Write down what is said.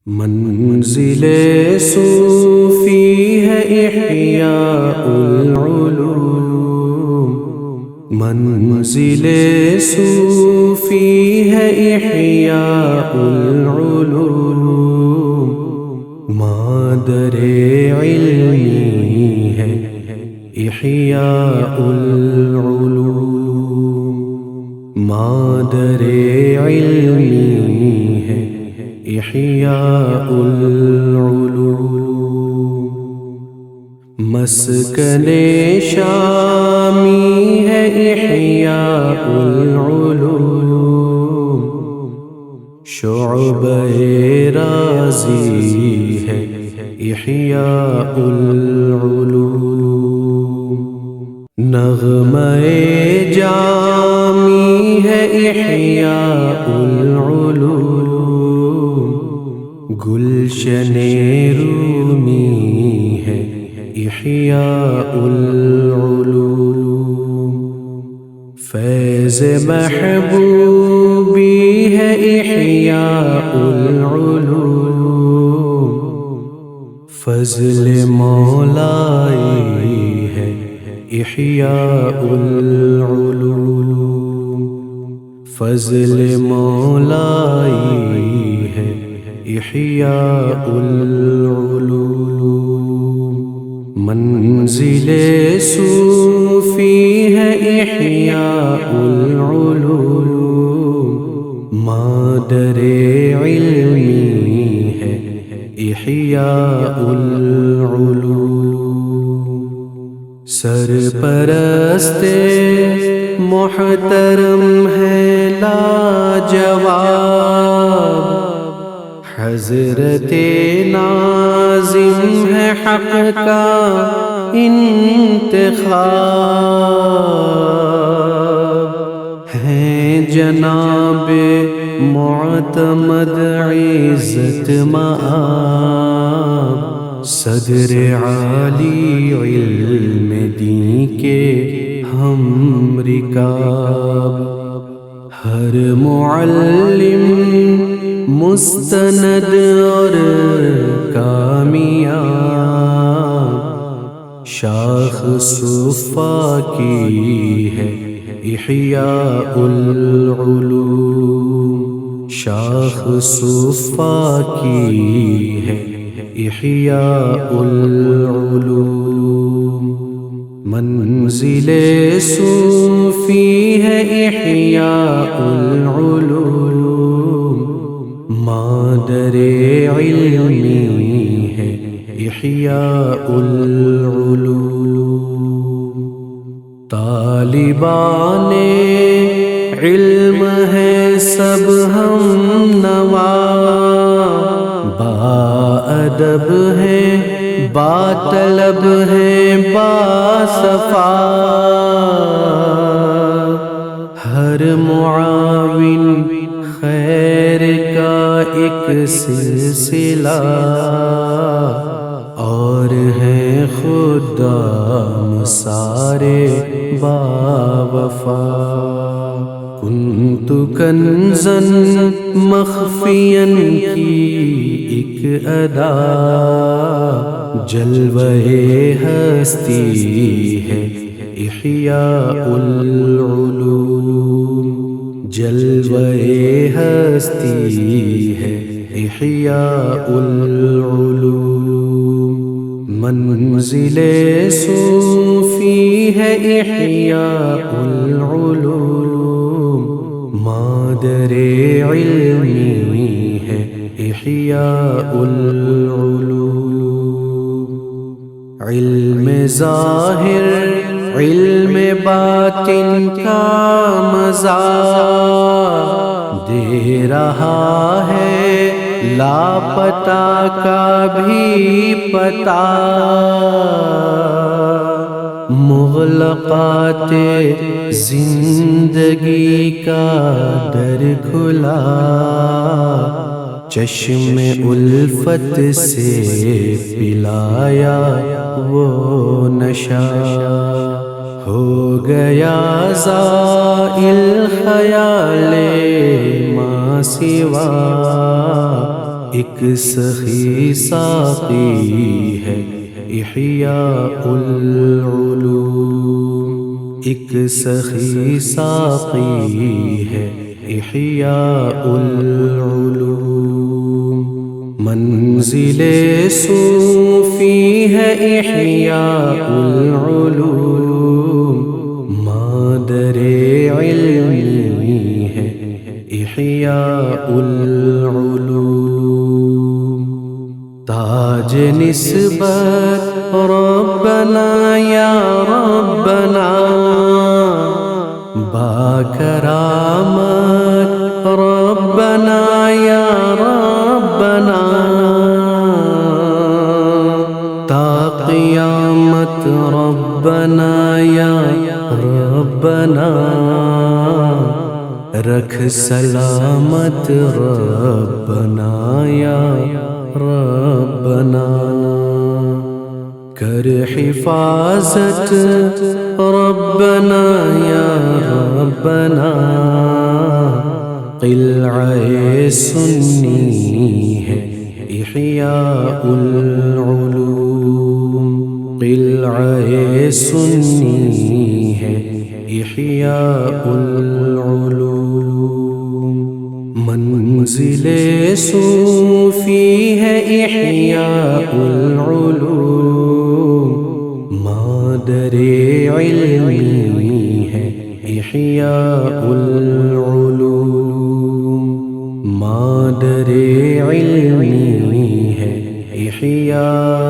منزل صوفی ہے احیاء العلوم، منزل صوفی ہے احیاء العلوم، مادر علمی ہے احیاء العلوم، مادر علمی ہے احیاء العلوم، مسکن شامی ہے احیاء العلوم، شعبہ رازی ہے احیاء العلوم، نغمہ جامی ہے احیاء العلوم، گلشن رومی ہے احیاء العلوم، فیض محبوبی ہے احیاء العلوم، فضل مولائی ہے احیاء العلوم، فضل مولائی ہے احیاء العلوم، منزل صوفی ہے احیاء العلوم، مادر علمی ہے احیاء العلوم، سرپرست محترم ہے لاجواب، حضرت ناظم ہے حق کا انتخاب، ہیں جناب معتمد عزت مآب، صدر عالی علم دین کے ہم رکاب، ہر معلم مستند اور کامیاب، شاخ صفا کی ہے احیاء العلوم، شاخ صفا کی ہے احیاء العلوم، منزل صوفی ہے احیاء العلوم، مادر علمی ہے احیاء العلوم، طالبان علم ہے سب ہم نوا، باادب ہے باطلب ہے باصفا، ہر معاون خیر کا ایک سلسلہ، اور ہیں خدام سارے باوفا، کنت کنزن مخفین کی ایک ادا، جلوہ ہستی ہے احیاء العلوم، جلوہ ہستی ہے احیاء العلوم، منزل صوفی ہے احیاء العلوم، مادر علمی ہے احیاء العلوم، علم ظاہر علم باطن کا مزہ دے رہا ہے، لاپتہ کا بھی پتہ، مغلقات زندگی کا در کھلا، چشم الفت سے پلایا وہ نشہ، ہو گیا زائل خیال ما سوا، ایک سخی ساقی ہے احیاء العلوم، ایک سخی ساقی ہے احیاء العلوم، منزل صوفی ہے احیاء العلوم، مادر علمی ہے احیاء العلوم، تاج نسبت ربنا یا ربنا، با کرامت ربنا یا ربنا، تا قیامت ربنا یا ربنا، رکھ سلامت ربنا یا ربنا، کر حفاظت ربنا یا ربنا، قلعہ سنی ہے احیاء العلوم، قلعہ سنی ہے احیاء العلوم، منزل صوفی ہے احیاء العلوم، مادر علمی ہے احیاء العلوم، مادر علمی ہے احیاء